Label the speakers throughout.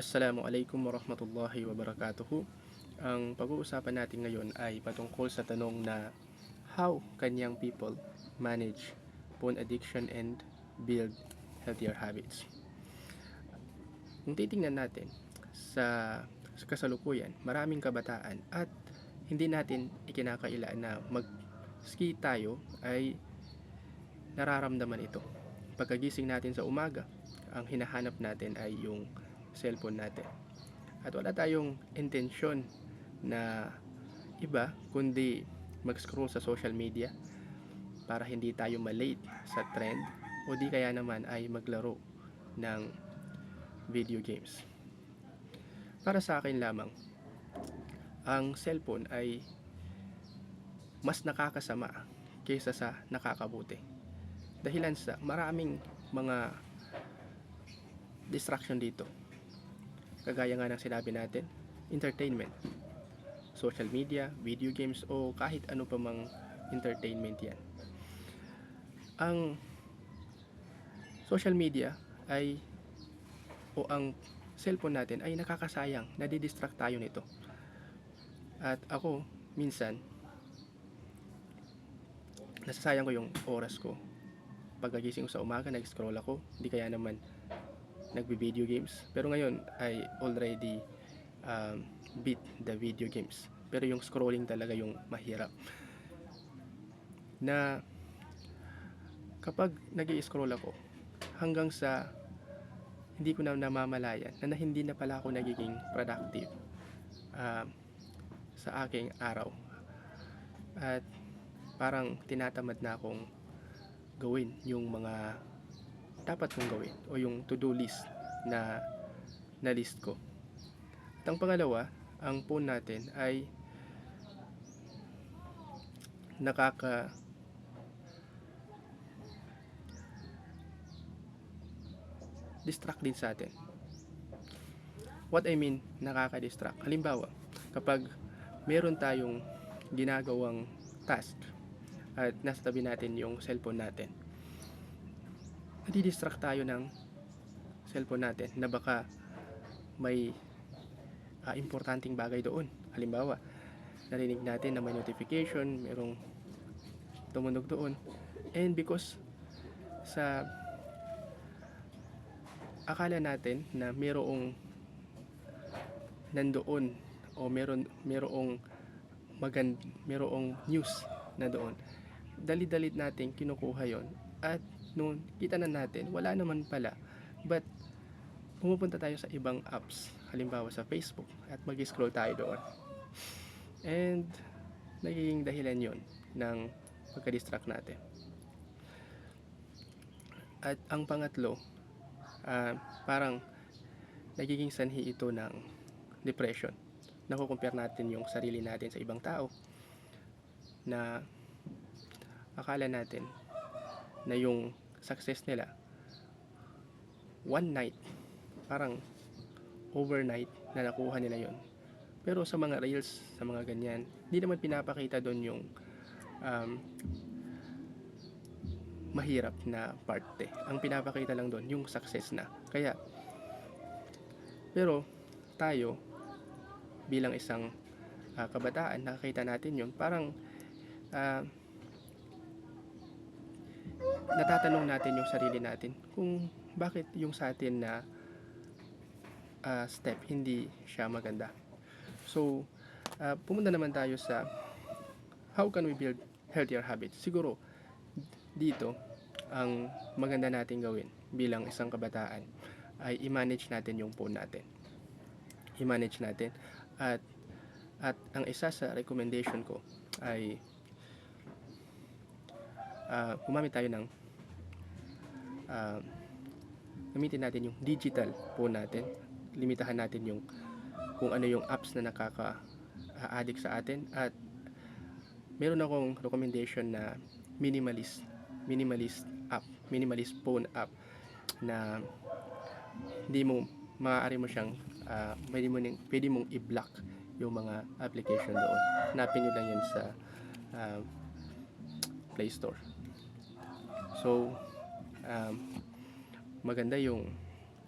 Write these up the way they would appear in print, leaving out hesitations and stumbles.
Speaker 1: Assalamualaikum warahmatullahi wabarakatuhu. Ang pag-uusapan natin ngayon ay patungkol sa tanong na how can young people manage phone addiction and build healthier habits? Kung titingnan natin sa kasalukuyan, maraming kabataan at hindi natin ikinakaila na mag-ski tayo ay nararamdaman ito. Pagkagising natin sa umaga, ang hinahanap natin ay yung cellphone natin. At wala tayong intensyon na iba kundi mag-scroll sa social media para hindi tayo malate sa trend o di kaya naman ay maglaro ng video games. Para sa akin lamang, ang cellphone ay mas nakakasama kaysa sa nakakabuti. Dahilan sa maraming mga distraction dito. Kagaya nga ng sinabi natin, entertainment, social media, video games o kahit ano pa mang entertainment yan. Ang social media ay o ang cellphone natin ay nakakasayang, nadidistract tayo nito. At ako, minsan, nasasayang ko yung oras ko. Pagkagising ko sa umaga, nag-scroll ako, hindi kaya naman nagbi-video games. Pero ngayon ay already beat the video games. Pero yung scrolling talaga yung mahirap. Na kapag nag-i-scroll ako, hanggang sa hindi ko na namamalayan na hindi na pala ako nagiging productive sa aking araw. At parang tinatamad na akong gawin yung mga dapat kong gawin o yung to-do list na list ko. At ang pangalawa, ang phone natin ay nakaka distract din sa atin. What I mean, nakaka-distract. Halimbawa, kapag meron tayong ginagawang task at nasa tabi natin yung cellphone natin, nadidistract tayo ng cellphone natin na baka may importanteng bagay doon. Halimbawa, narinig natin na may notification, merong tumunog doon. And because sa akala natin na merong nandoon o merong news na doon, dali-dalit natin kinukuha yon at noon kita na natin wala naman pala, but pumupunta tayo sa ibang apps, halimbawa sa Facebook, at mag-scroll tayo doon, and nagiging dahilan yon ng pagka-distract natin. At ang pangatlo, parang nagiging sanhi ito ng depression. Nakukumpare natin yung sarili natin sa ibang tao na akala natin na yung success nila one night, parang overnight na nakuha nila yon. Pero sa mga reels, sa mga ganyan, hindi naman pinapakita doon yung mahirap na parte. Ang pinapakita lang doon yung success na. Kaya, pero tayo bilang isang kabataan, nakakita natin yun, parang natatanong natin yung sarili natin kung bakit yung sa atin na step hindi siya maganda. So, pumunta naman tayo sa how can we build healthier habits. Siguro dito ang maganda natin gawin bilang isang kabataan ay i-manage natin yung phone natin. I-manage natin at ang isa sa recommendation ko ay gumamit tayo ng gamitin natin yung digital phone natin. Limitahan natin yung kung ano yung apps na nakaka-addict sa atin, at meron akong recommendation na minimalist phone app na hindi mo maaari mo siyang pwede mong i-block yung mga application doon. Hanapin nyo lang yan sa Play Store. So, maganda yung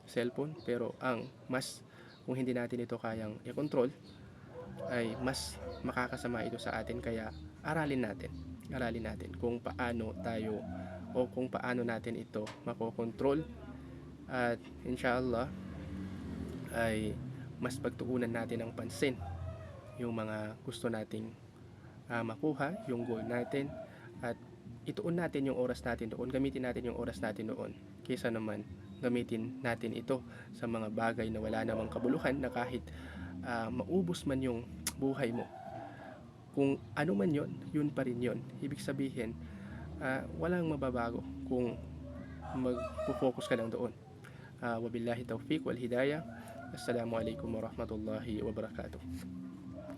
Speaker 1: cellphone, pero ang mas kung hindi natin ito kayang i-control, ay mas makakasama ito sa atin. Kaya aralin natin kung paano tayo o kung paano natin ito makokontrol, at inshallah ay mas pagtuunan natin ng pansin yung mga gusto nating makuha, yung goal natin, at ituon natin yung oras natin doon, gamitin natin yung oras natin doon, kaysa naman gamitin natin ito sa mga bagay na wala namang kabuluhan, na kahit maubos man yung buhay mo, kung ano man yon, yun pa rin yon. Ibig sabihin, walang mababago kung magpo-focus ka lang doon. Wabillahi taufiq wal hidayah. Assalamualaikum warahmatullahi wabarakatuh.